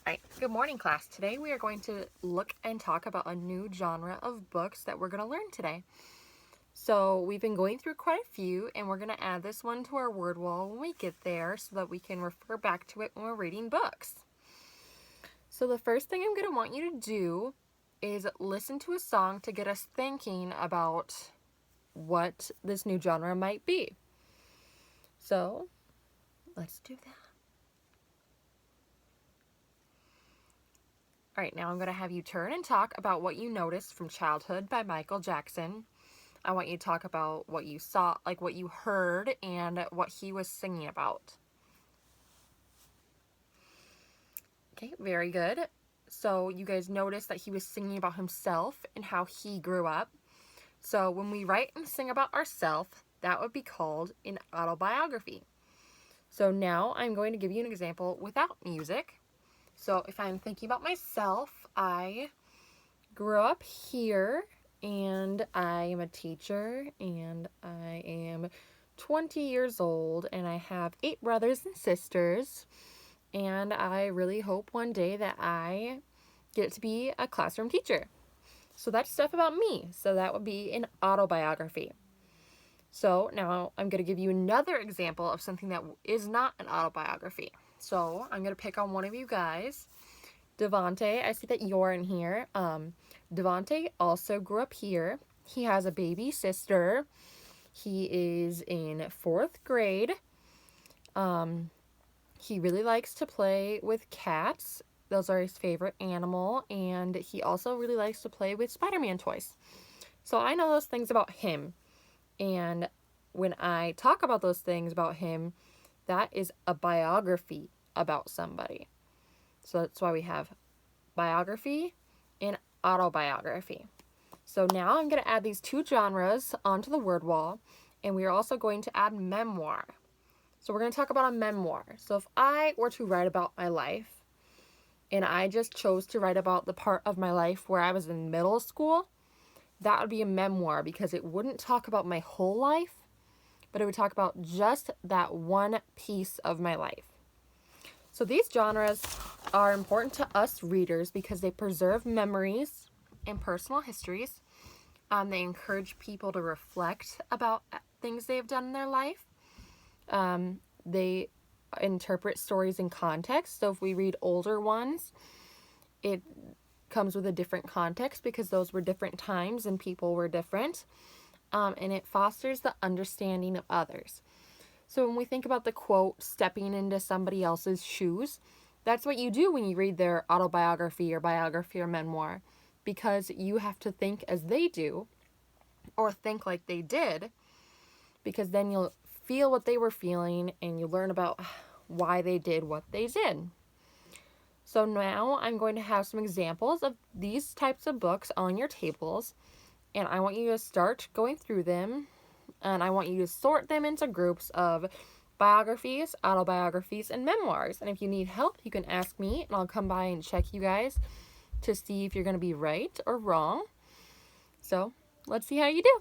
Alright, good morning class. Today we are going to look and talk about a new genre of books that we're going to learn today. So we've been going through quite a few, and we're going to add this one to our word wall when we get there so that we can refer back to it when we're reading books. So the first thing I'm going to want you to do is listen to a song to get us thinking about what this new genre might be. So let's do that. All right, now I'm going to have you turn and talk about what you noticed from Childhood by Michael Jackson. I want you to talk about what you saw, like what you heard and what he was singing about. Okay, very good. So you guys noticed that he was singing about himself and how he grew up. So when we write and sing about ourselves, that would be called an autobiography. So now I'm going to give you an example without music. So if I'm thinking about myself, I grew up here and I am a teacher and I am 20 years old and I have 8 brothers and sisters, and I really hope one day that I get to be a classroom teacher. So that's stuff about me. So that would be an autobiography. So now I'm going to give you another example of something that is not an autobiography. So I'm going to pick on one of you guys. Devonte, I see that you're in here. Devonte also grew up here. He has a baby sister. He is in 4th grade. He really likes to play with cats. Those are his favorite animal. And he also really likes to play with Spider-Man toys. So I know those things about him. And when I talk about those things about him, that is a biography about somebody. So that's why we have biography and autobiography. So now I'm going to add these 2 genres onto the word wall, and we are also going to add memoir. So we're going to talk about a memoir. So if I were to write about my life, and I just chose to write about the part of my life where I was in middle school, that would be a memoir because it wouldn't talk about my whole life, but it would talk about just that one piece of my life. So these genres are important to us readers because they preserve memories and personal histories. They encourage people to reflect about things they've done in their life. They interpret stories in context. So if we read older ones, it comes with a different context because those were different times and people were different. And it fosters the understanding of others. So when we think about the quote, stepping into somebody else's shoes, that's what you do when you read their autobiography or biography or memoir, because you have to think as they do or think like they did, because then you'll feel what they were feeling and you learn about why they did what they did. So now I'm going to have some examples of these types of books on your tables, and I want you to start going through them, and I want you to sort them into groups of biographies, autobiographies, and memoirs. And if you need help, you can ask me, and I'll come by and check you guys to see if you're going to be right or wrong. So let's see how you do.